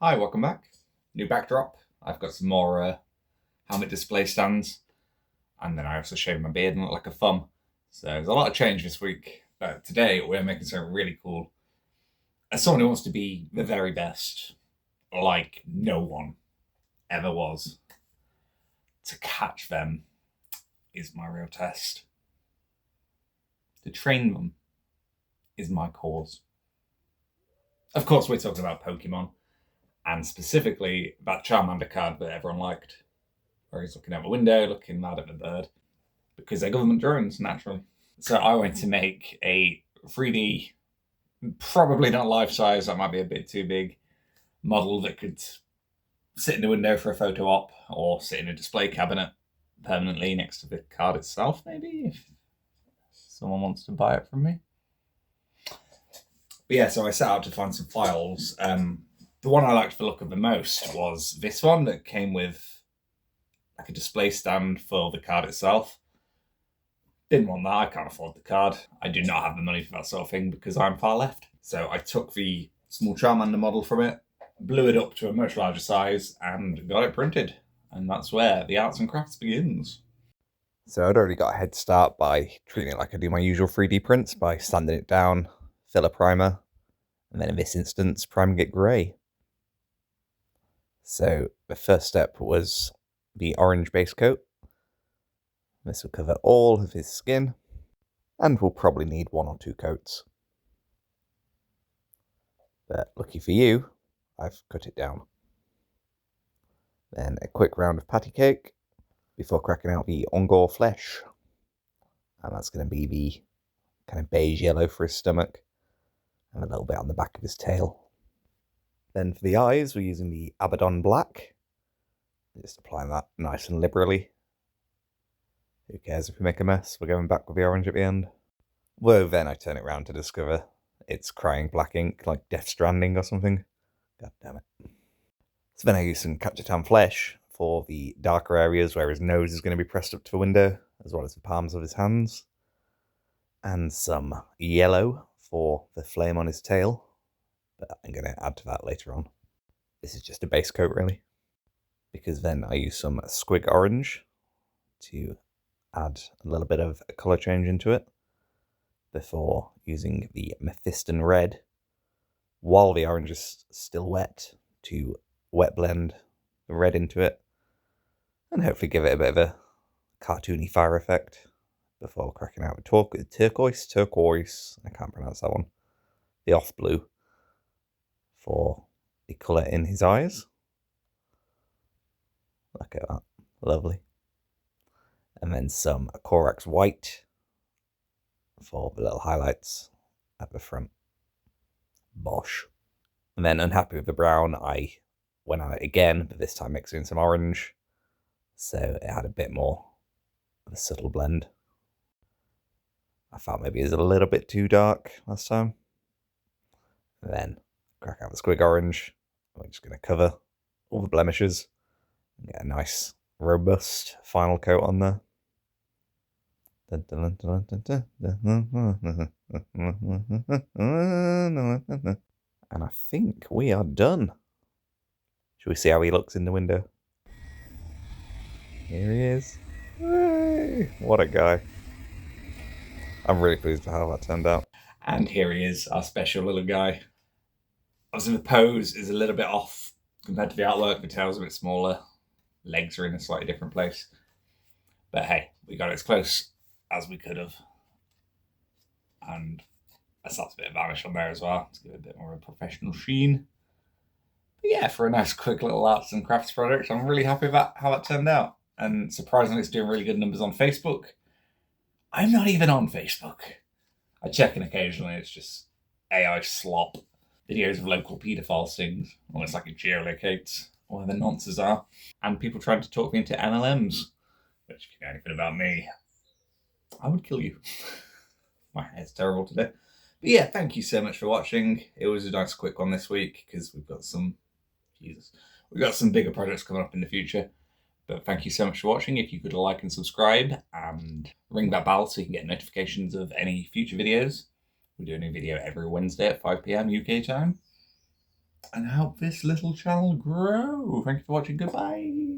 Hi, welcome back. New backdrop. I've got some more helmet display stands, and then I also shaved my beard and look like a thumb. So there's a lot of change this week, but today we're making something really cool. As someone who wants to be the very best, like no one ever was, to catch them is my real test. To train them is my cause. Of course, we're talking about Pokemon, and specifically that Charmander card that everyone liked, where he's looking out the window, looking mad at the bird, because they're government drones, naturally. So I went to make a 3D, probably not life-size, that might be a bit too big, model that could sit in the window for a photo op, or sit in a display cabinet permanently next to the card itself, maybe, if someone wants to buy it from me. But yeah, so I set out to find some files. The one I liked the look of the most was this one that came with like a display stand for the card itself. Didn't want that, I can't afford the card. I do not have the money for that sort of thing because I'm far left. So I took the small Charmander model from it, blew it up to a much larger size, and got it printed. And that's where the arts and crafts begins. So I'd already got a head start by treating it like I do my usual 3D prints, by sanding it down, fill a primer, and then in this instance, priming it grey. So the first step was the orange base coat. This will cover all of his skin, and we'll probably need 1 or 2 coats. But lucky for you, I've cut it down. Then a quick round of patty cake before cracking out the Ongor flesh. And that's going to be the kind of beige yellow for his stomach, and a little bit on the back of his tail. Then for the eyes, we're using the Abaddon Black. Just applying that nice and liberally. Who cares if we make a mess? We're going back with the orange at the end. Whoa, then I turn it round to discover it's crying black ink, like Death Stranding or something. God damn it. So then I use some Capture flesh for the darker areas where his nose is going to be pressed up to the window, as well as the palms of his hands. And some yellow for the flame on his tail, but I'm going to add to that later on. This is just a base coat, really. Because then I use some Squig Orange to add a little bit of a colour change into it before using the Mephiston Red while the orange is still wet to wet blend the red into it and hopefully give it a bit of a cartoony fire effect before cracking out with turquoise, I can't pronounce that one, the off blue for the colour in his eyes. Look at that, lovely. And then some Corax White for the little highlights at the front. Bosh. And then unhappy with the brown, I went at it again, but this time mixing in some orange, so it had a bit more of a subtle blend. I felt maybe it was a little bit too dark last time. And then crack out the Squig Orange. We're just going to cover all the blemishes and get a nice, robust final coat on there. And I think we are done. Should we see how he looks in the window? Here he is. Hey, what a guy. I'm really pleased with how that turned out. And here he is, our special little guy. Obviously the pose is a little bit off compared to the artwork. The tail's a bit smaller. Legs are in a slightly different place. But hey, we got it as close as we could have. And I slapped a bit of varnish on there as well to give it a bit more of a professional sheen. But yeah, for a nice quick little arts and crafts project, I'm really happy about how that turned out. And surprisingly, it's doing really good numbers on Facebook. I'm not even on Facebook. I check in occasionally, it's just AI slop. Videos of local paedophile stings, almost like it geolocates where the nonces are. And people trying to talk me into MLMs, which, if you know anything about me, I would kill you. My hair's terrible today. But yeah, thank you so much for watching. It was a nice quick one this week because we've got some bigger projects coming up in the future. But thank you so much for watching. If you could like and subscribe and ring that bell so you can get notifications of any future videos. We do a new video every Wednesday at 5 PM UK time. and help this little channel grow. Thank you for watching. Goodbye.